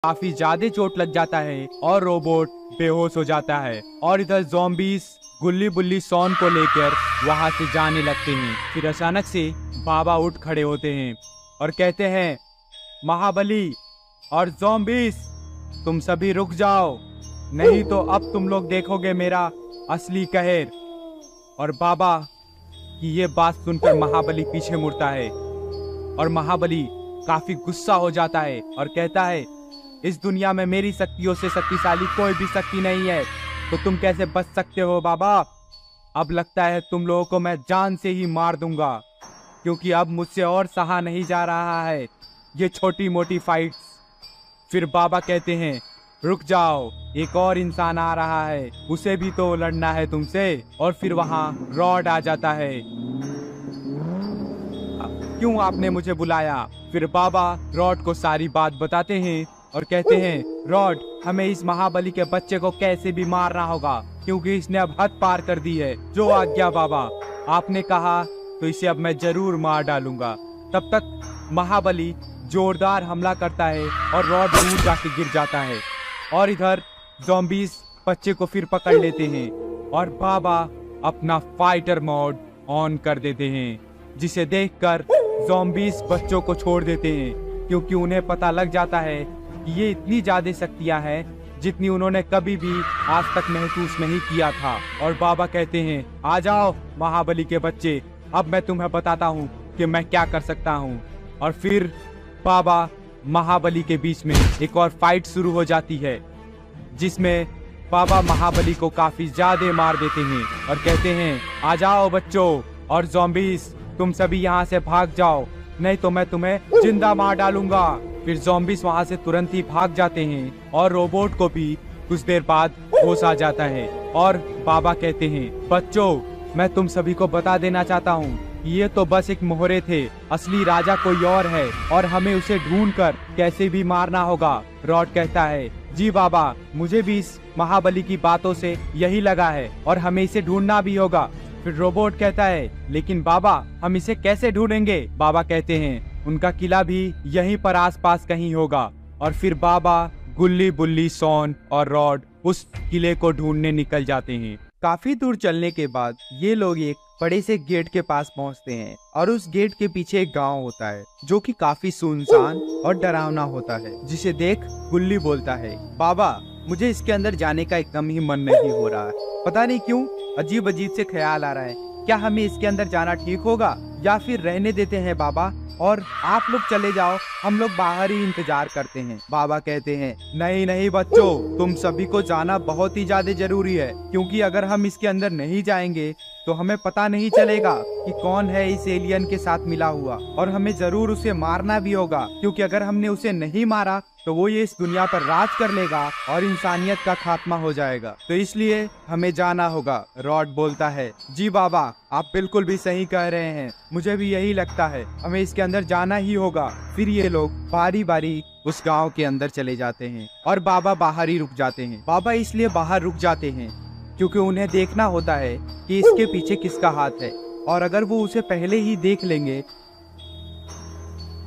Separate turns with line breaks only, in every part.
काफी ज्यादा चोट लग जाता है और रोबोट बेहोश हो जाता है। और इधर ज़ॉम्बीज़ गुल्ली बुल्ली शॉन को लेकर वहां से जाने लगते हैं। फिर अचानक से बाबा उठ खड़े होते हैं और कहते हैं, महाबली और ज़ॉम्बीज़ तुम सभी रुक जाओ, नहीं तो अब तुम लोग देखोगे मेरा असली कहर। और बाबा की ये बात सुनकर महाबली पीछे मुड़ता है और महाबली काफी गुस्सा हो जाता है और कहता है, इस दुनिया में मेरी शक्तियों से शक्तिशाली कोई भी शक्ति नहीं है, तो तुम कैसे बच सकते हो बाबा। अब लगता है तुम लोगों को मैं जान से ही मार दूंगा, क्योंकि अब मुझसे और सहा नहीं जा रहा है ये छोटी मोटी फाइट्स। फिर बाबा कहते हैं, रुक जाओ, एक और इंसान आ रहा है, उसे भी तो लड़ना है तुमसे। और फिर वहां रॉड आ जाता है। क्यों आपने मुझे बुलाया? फिर बाबा रॉड को सारी बात बताते हैं और कहते हैं, रॉड, हमें इस महाबली के बच्चे को कैसे भी मारना होगा, क्योंकि इसने अब हद पार कर दी है। जो आज्ञा बाबा, आपने कहा तो इसे अब मैं जरूर मार डालूंगा। तब तक महाबली जोरदार हमला करता है और रॉड दूर जाके गिर जाता है। और इधर ज़ॉम्बीज़ बच्चे को फिर पकड़ लेते हैं और बाबा अपना फाइटर मोड ऑन कर देते हैं, जिसे देखकर ज़ॉम्बीज़ बच्चों को छोड़ देते हैं, क्योंकि उन्हें पता लग जाता है कि ये इतनी ज्यादा शक्तियां हैं जितनी उन्होंने कभी भी आज तक महसूस नहीं किया था। और बाबा कहते हैं, आ जाओ महाबली के बच्चे, अब मैं तुम्हें बताता हूँ कि मैं क्या कर सकता हूँ। और फिर बाबा महाबली के बीच में एक और फाइट शुरू हो जाती है, जिसमें बाबा महाबली को काफी ज्यादा मार देते हैं और कहते हैं, आ जाओ बच्चों और ज़ॉम्बीज़, तुम सभी यहाँ से भाग जाओ, नहीं तो मैं तुम्हें जिंदा मार डालूंगा। फिर ज़ॉम्बीज़ वहाँ से तुरंत ही भाग जाते हैं और रोबोट को भी कुछ देर बाद होश आ जाता है। और बाबा कहते हैं, बच्चों, मैं तुम सभी को बता देना चाहता हूँ, ये तो बस एक मोहरे थे, असली राजा कोई और है और हमें उसे ढूंढकर कैसे भी मारना होगा। रॉड कहता है, जी बाबा, मुझे भी इस महाबली की बातों से यही लगा है और हमें इसे ढूंढना भी होगा। फिर रोबोट कहता है, लेकिन बाबा, हम इसे कैसे ढूंढेंगे? बाबा कहते हैं, उनका किला भी यहीं पर आसपास कहीं होगा। और फिर बाबा, गुल्ली बुल्ली, शॉन और रॉड उस किले को ढूंढने निकल जाते हैं। काफी दूर चलने के बाद ये लोग एक बड़े से गेट के पास पहुंचते हैं और उस गेट के पीछे एक गांव होता है जो कि काफी सुनसान और डरावना होता है, जिसे देख गुल्ली बोलता है, बाबा, मुझे इसके अंदर जाने का एकदम ही मन नहीं हो रहा है, पता नहीं क्यों अजीब अजीब से ख्याल आ रहा है। क्या हमें इसके अंदर जाना ठीक होगा या फिर रहने देते हैं बाबा और आप लोग चले जाओ, हम लोग बाहर ही इंतजार करते हैं। बाबा कहते हैं, नहीं नहीं बच्चों, तुम सभी को जाना बहुत ही ज्यादा जरूरी है, क्योंकि अगर हम इसके अंदर नहीं जाएंगे तो हमें पता नहीं चलेगा कि कौन है इस एलियन के साथ मिला हुआ, और हमें जरूर उसे मारना भी होगा, क्योंकि अगर हमने उसे नहीं मारा तो वो ये इस दुनिया पर राज कर लेगा और इंसानियत का खात्मा हो जाएगा, तो इसलिए हमें जाना होगा। रॉड बोलता है, जी बाबा, आप बिल्कुल भी सही कह रहे हैं, मुझे भी यही लगता है, हमें इसके अंदर जाना ही होगा। फिर ये लोग बारी बारी उस गांव के अंदर चले जाते हैं और बाबा बाहर ही रुक जाते हैं। बाबा इसलिए बाहर रुक जाते हैं क्योंकि उन्हें देखना होता है कि इसके पीछे किसका हाथ है, और अगर वो उसे पहले ही देख लेंगे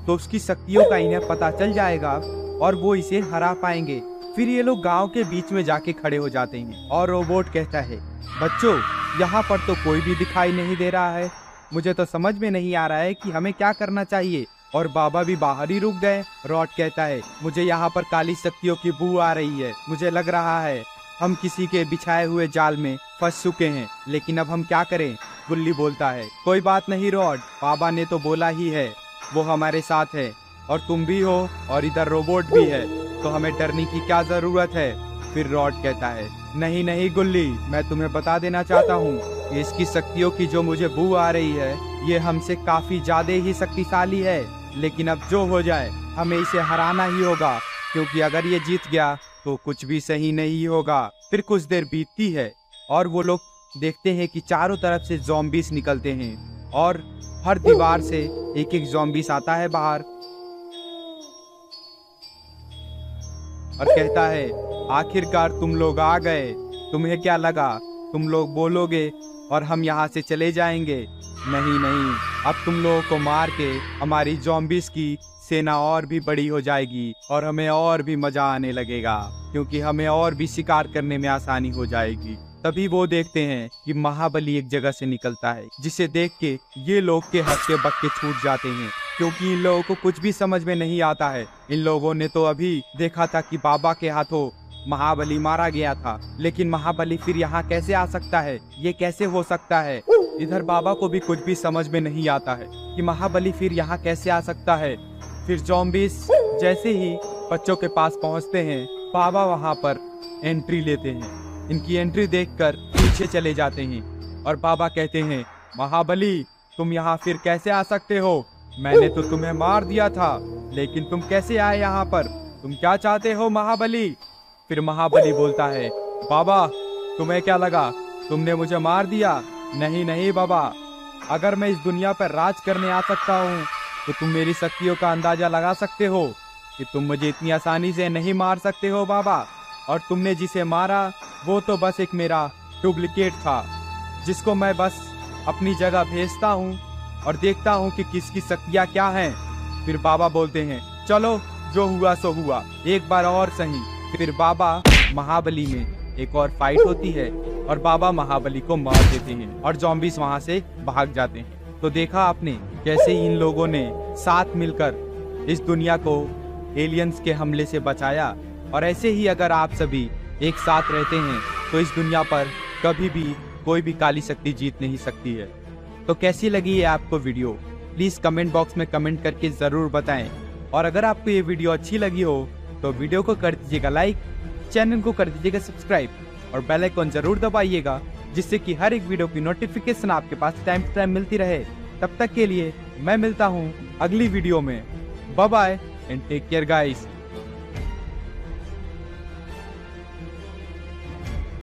तो उसकी शक्तियों का इन्हें पता चल जाएगा और वो इसे हरा पाएंगे। फिर ये लोग गांव के बीच में जाके खड़े हो जाते हैं और रोबोट कहता है, बच्चों, यहाँ पर तो कोई भी दिखाई नहीं दे रहा है, मुझे तो समझ में नहीं आ रहा है कि हमें क्या करना चाहिए। और बाबा भी बाहर ही रुक गए। रॉड कहता है, मुझे यहाँ पर काली शक्तियों की बू आ रही है, मुझे लग रहा है हम किसी के बिछाए हुए जाल में फंस चुके हैं, लेकिन अब हम क्या करें? गुल्ली बोलता है, कोई बात नहीं रॉड, बाबा ने तो बोला ही है, वो हमारे साथ है और तुम भी हो और इधर रोबोट भी है, तो हमें डरने की क्या जरूरत है। फिर रॉड कहता है, नहीं नहीं गुल्ली, मैं तुम्हें बता देना चाहता हूँ कि इसकी शक्तियों की जो मुझे बू आ रही है, ये हमसे काफी ज्यादा ही शक्तिशाली है, लेकिन अब जो हो जाए हमें इसे हराना ही होगा, क्योंकि अगर ये जीत गया तो कुछ भी सही नहीं होगा। फिर कुछ देर बीतती है और वो लोग देखते हैं कि चारों तरफ से ज़ॉम्बीज़ निकलते हैं और हर दीवार से एक एक ज़ॉम्बीज़ आता है बाहर और कहता है, आखिरकार तुम लोग आ गए, तुम्हें क्या लगा तुम लोग बोलोगे और हम यहाँ से चले जाएंगे? नहीं नहीं, अब तुम लोगों को मार के हमारी ज़ॉम्बीज़ की सेना और भी बड़ी हो जाएगी और हमें और भी मजा आने लगेगा, क्योंकि हमें और भी शिकार करने में आसानी हो जाएगी। तभी वो देखते हैं कि महाबली एक जगह से निकलता है, जिसे देख के ये लोग के हक्के बक्के छूट जाते हैं, क्योंकि इन लोगों को कुछ भी समझ में नहीं आता है। इन लोगों ने तो अभी देखा था कि बाबा के हाथों महाबली मारा गया था, लेकिन महाबली फिर यहाँ कैसे आ सकता है, ये कैसे हो सकता है। इधर बाबा को भी कुछ भी समझ में नहीं आता है कि महाबली फिर यहाँ कैसे आ सकता है। फिर ज़ॉम्बीज़ जैसे ही बच्चों के पास पहुँचते हैं, बाबा वहाँ पर एंट्री लेते हैं। इनकी एंट्री देखकर पीछे चले जाते हैं और बाबा कहते हैं, महाबली तुम यहाँ फिर कैसे आ सकते हो? मैंने तो तुम्हें मार दिया था, लेकिन तुम कैसे आए यहाँ पर? तुम क्या चाहते हो महाबली? फिर महाबली बोलता है, बाबा तुम्हें क्या लगा तुमने मुझे मार दिया? नहीं नहीं बाबा, अगर मैं इस दुनिया पर राज करने आ सकता हूँ तो तुम मेरी शक्तियों का अंदाजा लगा सकते हो कि तुम मुझे इतनी आसानी से नहीं मार सकते हो बाबा। और तुमने जिसे मारा वो तो बस एक मेरा डुप्लीकेट था, जिसको मैं बस अपनी जगह भेजता हूँ और देखता हूँ कि किसकी शक्तियाँ क्या हैं। फिर बाबा बोलते हैं, चलो जो हुआ सो हुआ, एक बार और सही। फिर बाबा महाबली में एक और फाइट होती है और बाबा महाबली को मार देते हैं और ज़ॉम्बीज़ वहाँ से भाग जाते हैं। तो देखा आपने कैसे इन लोगों ने साथ मिलकर इस दुनिया को एलियंस के हमले से बचाया। और ऐसे ही अगर आप सभी एक साथ रहते हैं तो इस दुनिया पर कभी भी कोई भी काली शक्ति जीत नहीं सकती है। तो कैसी लगी है आपको वीडियो? प्लीज़ कमेंट बॉक्स में कमेंट करके ज़रूर बताएं। और अगर आपको ये वीडियो अच्छी लगी हो तो वीडियो को कर दीजिएगा लाइक, चैनल को कर दीजिएगा सब्सक्राइब और बेल आइकन जरूर दबाइएगा, जिससे कि हर एक वीडियो की नोटिफिकेशन आपके पास टाइम टू टाइम मिलती रहे। तब तक के लिए मैं मिलता हूँ अगली वीडियो में। Bye bye and take care guys.